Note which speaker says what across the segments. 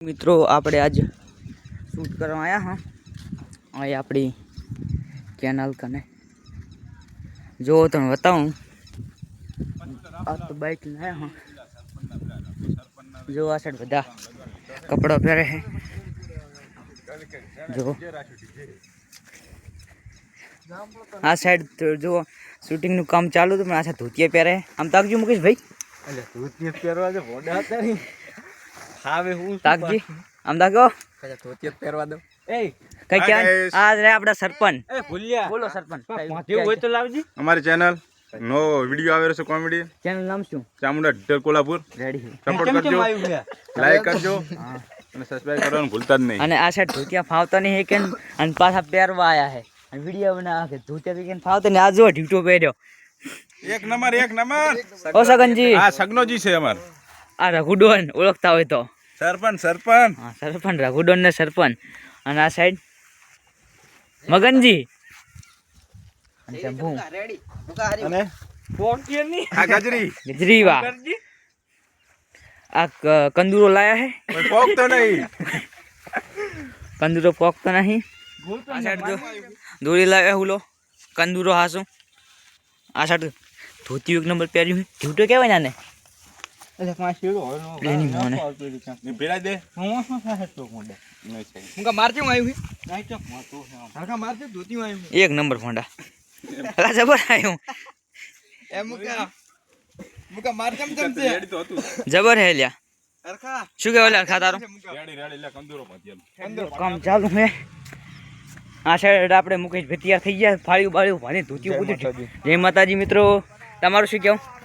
Speaker 1: મિત્રો આપણે આજ શૂટ કરવા આવ્યા હા અહીં આપણી કેનાલ કને જો તમે બતાવું આ તો બાઇક લાયા હા જો આ સાઈડ બધા કપડા પહેરે છે જો આ સાઈડ જો શૂટિંગનું કામ ચાલુ હતું પણ આ સાઈડ ધોતિયા પહેરે આમ તાકજો મુકેશભાઈ
Speaker 2: એટલે ધોતિયા પહેરવા દે ભોડા હતા ને હાવે હું
Speaker 1: તાકજી આમ તાકો
Speaker 2: ધોતિયા પહેરવા દો એ
Speaker 1: કઈ ક્યાં આ રે આપડા સરપંચ
Speaker 2: એ ભૂલ્યા
Speaker 1: બોલો સરપંચ
Speaker 2: જેવું હોય તો લાવજી
Speaker 3: અમારી ચેનલ નો વિડિયો આવે છે કોમેડી
Speaker 1: ચેનલ નામ શું
Speaker 3: Chamunda detail Kolhapur
Speaker 1: ready
Speaker 3: support કરજો લાઈક કરજો અને સબસ્ક્રાઇબ કરવાનું ભૂલતા જ નહીં
Speaker 1: અને આ સાઈડ ધોતિયા ફાવતા નહીં કે અને પાછા પહેરવા આયા છે અને વિડિયો બનાવવા કે ધોતિયા કે ફાવતા ને આ જો ઢીટો પહેર્યો
Speaker 3: એક નંબર
Speaker 1: ઓ સગનજી
Speaker 3: આ સગનોજી છે અમાર
Speaker 1: આ રઘુડોન ઓળખતા હોય તો
Speaker 3: સરપંચ
Speaker 1: હા સરપંચ રઘુડોન ને સરપંચ અને આ સાઈડ મગનજી અને શંભુ
Speaker 3: અને આ ગાજરી
Speaker 1: ગજરીવા આ કંદુરો લાયા હે
Speaker 3: કોઈ પોક તો નહીં
Speaker 1: કંદુરો પોકતો નહીં આ સાઈડ જો દોરી લાવ્યા હુલો કંદુરો હાસું આ સાઈડ ધોતિયું એક નંબર પહેર્યું ઢીવટો કહેવાય ને આને
Speaker 2: એટલે પાંચ શેડો હોય
Speaker 1: એની મોને
Speaker 3: ને ભેળા દે
Speaker 2: હું શું થાય તો મોડે
Speaker 3: નહીં છે
Speaker 2: હું કા મારતી હું આવ્યું નહીં તો મોટું છે હરકા મારતી ધોતી હું આવ્યું
Speaker 1: એક નંબર ફોંડા અલા જબર આવ્યું
Speaker 2: એ મુકા માર કેમ છે
Speaker 3: રેડી તો હતું
Speaker 1: જબર હે લ્યા
Speaker 2: હરકા
Speaker 1: શું કહેવાય લ્યા ખા તારો
Speaker 3: રેડી લે કંદુરો પાતી
Speaker 1: કામ ચાલુ હે આ સાઈડ આપણે મુકેશ ભેટિયા થઈ ગયા ફાળ્યું બાળ્યું ભાને ધોતિયું બધું જય માતાજી મિત્રો તમારું શું કેવું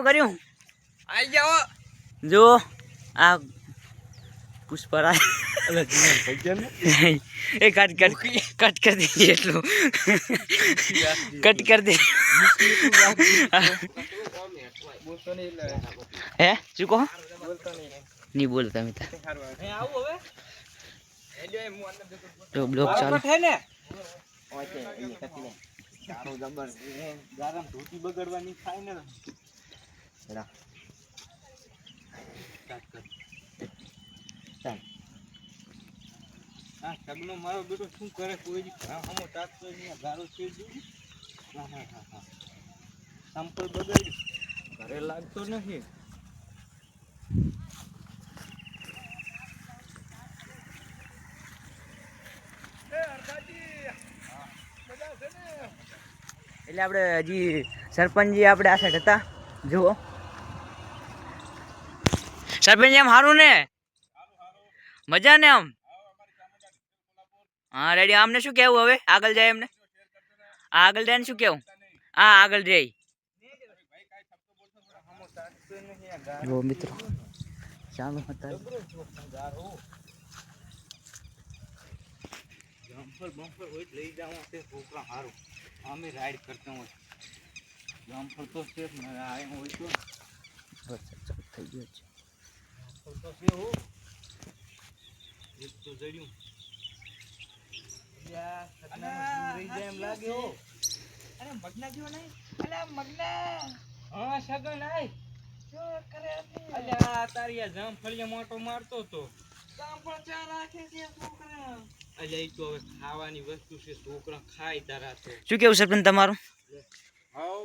Speaker 1: કર્યું
Speaker 2: આઈ જાઓ
Speaker 1: જો આ પુષ્પરા એ કટ કર દે એટલું કટ કર દે હે શું કહો નહીં બોલતા મિત્ર તો બ્લોગ ચાલુ
Speaker 2: ને ઓકે એ કતી ચારો જબર ગરમ ધોતી બગડવાની થાય ને એડા સ્ટાર્ટ કર ચાલ આ સગનો મારો બેટો શું કરે કોઈ હમો તાકતો નહીં ગારો છે દી હા સંપલ બગડ્યું ઘરે લાગતો નથી
Speaker 1: એટલે આપણે હજી સરપંચજી આપણે આ સાઈડ હતા જુઓ સરપંચ એમ સારું ને મજા ને આમ હા રેડી આમને શું કેવું હવે આગળ જાય એમને આગળ જાય ને શું કેવું હા આગળ જાય જો મિત્રો ચાલો હતા
Speaker 2: બમ્પર હોય લઈ જાવ તે છોકરા હારું અમે રાઈડ કરતા હોય બમ્પર તો છે ને આ હોય તો
Speaker 1: થઈ ગયો છે
Speaker 2: તો છે હો એક તો જડ્યું યા સગના રહી જાય એમ લાગે હો અરે મગના જેવો નહીં અલા મગના હા સગન આય શું કરે અલ્યા તારી આ જામફળિયા મોટો મારતો તો જામફળ ચા રાખે છે છોકરા અલ્યા ઈ તો હવે ખાવાની વસ્તુ છે છોકરા ખાય તારા તો
Speaker 1: શું કેવું સરપંચ તમારું
Speaker 3: હાઉ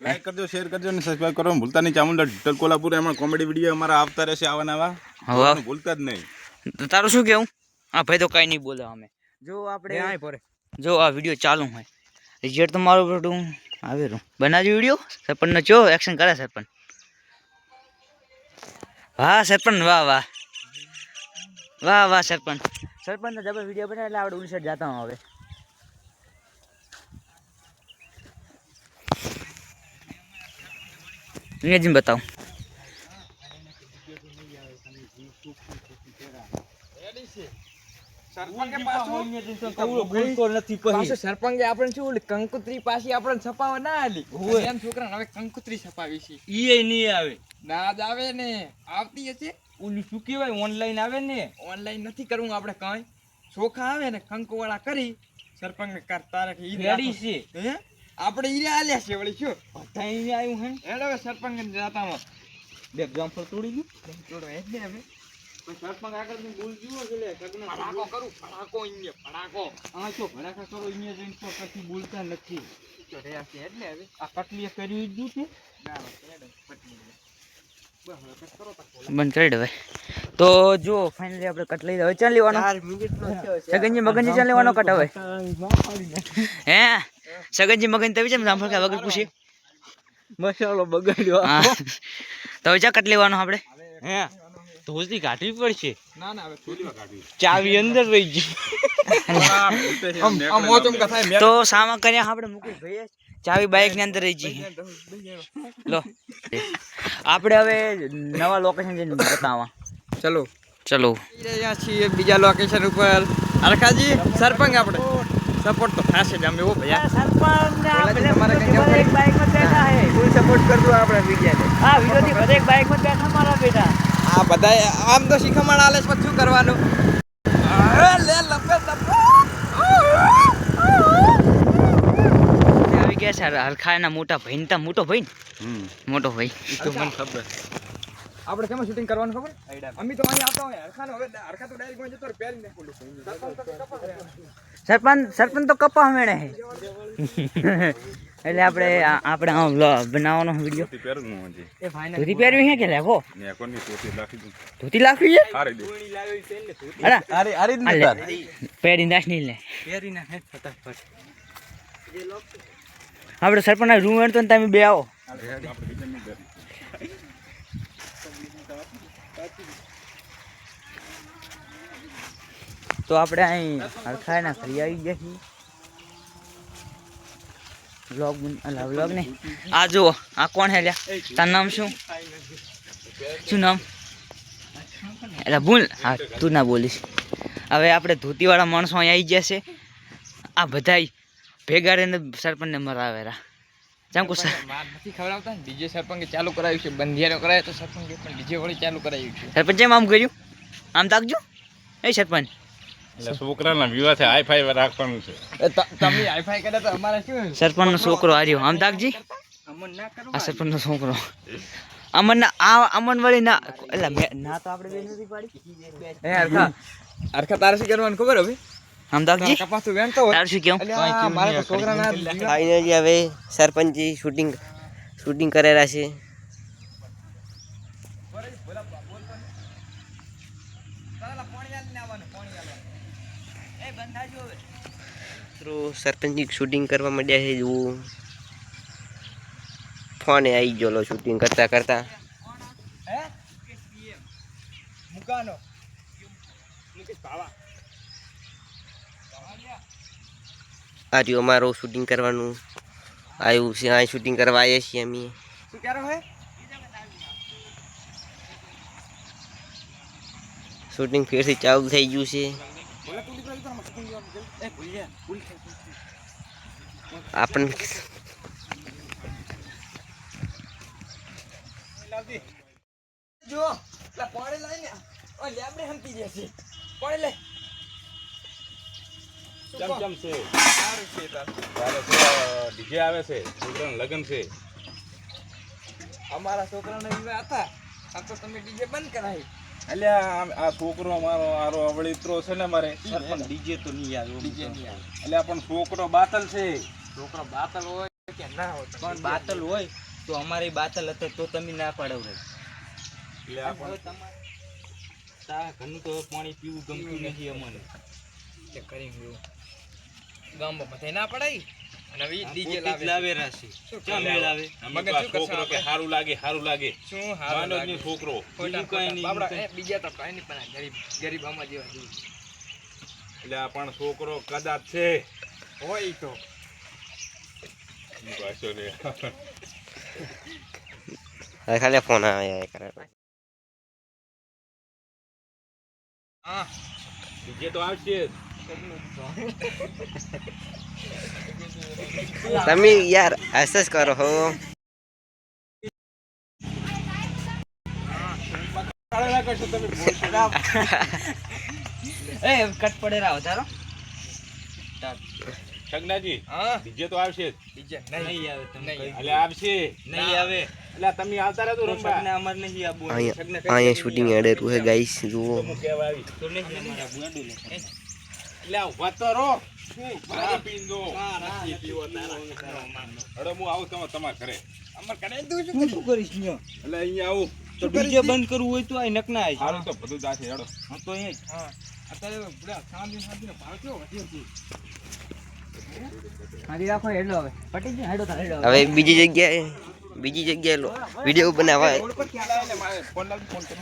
Speaker 3: લાઈક કરજો શેર કરજો અને સબસ્ક્રાઇબ કરવાનું ભૂલતા નહીં ચામુંડા ડિટેલ કોલ્હાપુર એમાં કોમેડી વિડિયો અમારા આવતા રહેશે આવા ભૂલતા જ નહીં
Speaker 1: તારું શું કેવું હા ભાઈ તો કઈ નહીં બોલે અમે જો આપણે જો આ વિડીયો ચાલુ હોય રિઝલ્ટ તો મારું બધું આવેલું બનાવ્યું વિડીયો સરપંચનો ચો એક્શન કરે સરપંચ વાહ સરપંચ વાહ વાહ વાહ વાહ સરપંચ સરપંચનો જબર વિડીયો બનાવે એટલે આપણે ઉલસટ જતા હું હવે ઇમેજિન બતાવો
Speaker 2: સરપંચ આપણે શું કંકુત્રી પાછી આપણે છપાવવા ના આલી એમ છોકરા હવે કંકુત્રી છપાવી છે ઈ નહીં આવે ના જ આવે ને આવતી હશે ઓલું શું કહેવાય ઓનલાઈન આવે ને ઓનલાઈન નથી કરવું આપણે કઈ ચોખા આવે ને કંકુવાળા કરી સરપંચ ને કરતા રાખી રેડી છે હે આપણે ઈ આલ્યા છે વળી શું બધા ઈ આવ્યું હે હેડ હવે સરપંચ ને જાતામાં બે જામફળ તોડી ગયું તોડો એ જ ને હવે સરપંચ આગળ ની બોલ જુઓ છે લે કગના ભડાકો કરું ભડાકો અહીંયા ભડાકો આ તો ભડાકા કરો અહીંયા જઈને તો પછી બોલતા નથી તો રે છે એટલે હવે આ કટલીએ કર્યું જ છે ના કટલી
Speaker 1: બંધ કરી દે તો જો ફાઇનલી આપણે કટ લઈ હવે ચાલ લેવાનો 4 મિનિટ નો થયો છે સગનજી મગનજી ચાલ લેવાનો કટ હવે હે સગનજી મગન તવી જેમ જામફળ કા વગર પૂછી
Speaker 2: મસાલો બગાડ્યો
Speaker 1: તો હવે ચા કટ લેવાનો આપણે
Speaker 2: હે ધોસી કાઢવી પડશે
Speaker 3: ના ના હવે થોડી વાર કાઢી
Speaker 2: ચાવી અંદર રહી ગઈ
Speaker 3: આમ મોચમ કથાય
Speaker 1: તો સામા કર્યા આપણે મૂકી ભાઈ ચાવી બાઇક ની અંદર રહી ગઈ લો આપણે હવે નવા લોકેશન જઈને બતાવવા
Speaker 2: ચલો
Speaker 1: ચલો
Speaker 2: રહ્યા છીએ બીજા લોકેશન ઉપર અરખાજી સરપંચ આપણે સપોર્ટ તો થશે જ અમે ઓ ભૈયા
Speaker 1: સરપંચ ને આપણે
Speaker 2: તમારા કઈ
Speaker 1: એક બાઇક માં બેઠા હે
Speaker 2: ફૂલ સપોર્ટ કરજો આપણે બીજાને
Speaker 1: હા વિડિયો થી બધે એક બાઇક માં બેઠા મારા બેટા
Speaker 2: આ બધા આમ તો શીખમણ આલે છે શું કરવાનું લે લપે
Speaker 1: આવી ગયા છે હરખાના મોટા ભાઈ ને મોટો ભાઈ ને મોટો ભાઈ
Speaker 3: તો મને ખબર
Speaker 2: આપણે કેમાં શૂટિંગ કરવાનું ખબર અમે તો અહીં આવતા હોય હરખાનો હવે હરખા તો ડાયરેક્ટ માં જતો પહેરી નાખો
Speaker 1: સરપંચ તો કપા મેળે હે એટલે આપણે બનાવવાનો વિડિયો
Speaker 3: તે પેરું નું હજી
Speaker 2: એ ફાઇનલ
Speaker 1: ધોતી પહેરવી હે કે લેખો
Speaker 3: ને કોની ટોપી લાખી દઉં
Speaker 1: ધોતી લાખવી છે
Speaker 3: હારે દે
Speaker 1: અરે
Speaker 2: આરી જ નતા
Speaker 1: પહેરી નાખની લે
Speaker 2: પહેરી ના હે ફટાફટ
Speaker 1: આપણે સરપંચ ના રૂમ તો તમે બે આવો તો આપણે અહીં હરખાના ફરી આવી ગયા છીએ વ્લોગ ને આ જુઓ આ કોણ હે લ્યા તારું નામ શું નામ એટલે બોલ હા તું ના બોલીશ હવે આપણે ધોતીવાળા માણસો અહીં આવી ગયા છે આ બધાય ભેગા રહીને સરપંચને મરાવેરા જેમ કો
Speaker 2: નથી ખવડાવતા ને ડીજે સરપંચે ચાલુ કરાવ્યું છે બંધિયારો કરાયો તો સરપંચે પણ ડીજે વળી ચાલુ કરાવ્યું છે
Speaker 1: સરપંચ એમ આમ કર્યું આમ તાકજો એ સરપંચ
Speaker 3: એટલે છોકરાના વિવાહ છે હાઈફાઈ રાખવાનું છે
Speaker 2: તમે હાઈફાઈ કરે તો અમારે શું
Speaker 1: સરપંચનો છોકરો હાર્યો આમ તાકજી
Speaker 2: અમન ના કરો
Speaker 1: આ સરપંચનો છોકરો અમન વળી ના એટલે ના તો આપણે બે નથી પાડી
Speaker 2: એ હરખા તારે શું કરવાનું ખબર હવે
Speaker 1: આમ તાકજી
Speaker 2: કપાસ તો વેણતો હોય
Speaker 1: તારું શું કેવું
Speaker 2: અલ્યા મારે તો છોકરાના
Speaker 4: ફાઇનલી હવે સરપંચજી શૂટિંગ કરેલા છે મિત્રો સરપંચજી શૂટિંગ કરવા માંડ્યા છે જુઓ ફોને આવી ગયો શૂટિંગ કરતા કરતા
Speaker 2: હે મુકાનો મુકેશ ભાવા
Speaker 4: આ રહ્યું અમારો શૂટિંગ કરવાનું આવ્યું છે અહીં શૂટિંગ કરવા આવ્યા છીએ અમે
Speaker 2: શું ક્યારે હોય
Speaker 4: શૂટિંગ ફેરથી ચાલુ થઈ ગયું છે આપણને
Speaker 2: જો લા પાણી લઈને ઓ લેબડે હંતી જશે પાણી લે
Speaker 3: ચમ છે
Speaker 2: સારું છે તાર
Speaker 3: ડીજે આવે છે છોકરાનું લગ્ન છે
Speaker 2: અમારા છોકરાનો વિવાહ હતા આ તો તમે ડીજે બંધ કરાવી
Speaker 3: એટલે આ છોકરો મારો આરો અવળિત્રો છે ને મારે
Speaker 2: ડીજે તો નહીં આવ્યો ડીજે નહીં આવ્યો
Speaker 3: એટલે પણ છોકરો બાતલ છે
Speaker 2: છોકરો બાતલ હોય કે ના હોય પણ બાતલ હોય તો અમારી બાતલ હતો તો તમે ના પાડવ રે
Speaker 3: એટલે આ પણ
Speaker 2: તારા ઘરનું તો પાણી પીવું ગમતું નથી અમને કે કરી ગયું ગામમાં બધે ના પડાય અને હવે ડીજે લાવે રાશી ક્યાં મેળાવે
Speaker 3: મગન શું છોકરો કે સારું લાગે
Speaker 2: શું હારું
Speaker 3: માનો જ
Speaker 2: લાગે
Speaker 3: નહીં છોકરો
Speaker 2: બીજું કઈ નહીં બાબડા બીજા તો કઈ નહીં પણ ગરીબ આમાં જેવા જીવ
Speaker 3: એટલે આ પણ છોકરો કદાચ છે
Speaker 2: હોય તો
Speaker 3: પાછો લે
Speaker 4: હવે ખાલી ફોન આવ્યા કરે
Speaker 2: હા
Speaker 3: ડીજે તો આવશે જ.
Speaker 4: તમે યાર હસ કરો હો
Speaker 1: એ કટ પડે રાવ તારો
Speaker 3: સગનાજી
Speaker 2: હા
Speaker 3: ડીજે તો આવશે જ.
Speaker 2: બીજે નહીં આવે તમે કહી
Speaker 3: એટલે આવશે
Speaker 2: નહીં આવે
Speaker 3: એટલે તમે આવતા રહેજો રમવા.
Speaker 2: સગને અમાર નહીં આબુ
Speaker 4: અહીંયા શૂટિંગ એડેરું છે ગાઈસ જુઓ.
Speaker 3: હું કહેવા આવી.
Speaker 2: તો નહીં અમાર આબુ અડું લે
Speaker 3: એટલે ઉભા તો રહો. શું પાણી પીને જો. નથી પીવો તારા. હળો હું આવું તમારા ઘરે.
Speaker 2: અમાર કને તું શું કરીશ ન્યો
Speaker 3: એટલે અહીંયા આવું.
Speaker 2: તો ડીજે બંધ કરવું હોય તો આ નકના આવી
Speaker 3: સારું તો બધું જાશે હેડો.
Speaker 2: હા તો અહીં હા અત્યારે બડા સાંજે ભાવ કેવો વધ્યો છે
Speaker 1: હારી રાખો હેડો હવે પટી ગયો હેડો તાર હેડો
Speaker 4: હવે બીજી જગ્યાએ વિડીયો બનાવવા
Speaker 3: એટલે મારે ફોન લાવ ફોન કરો.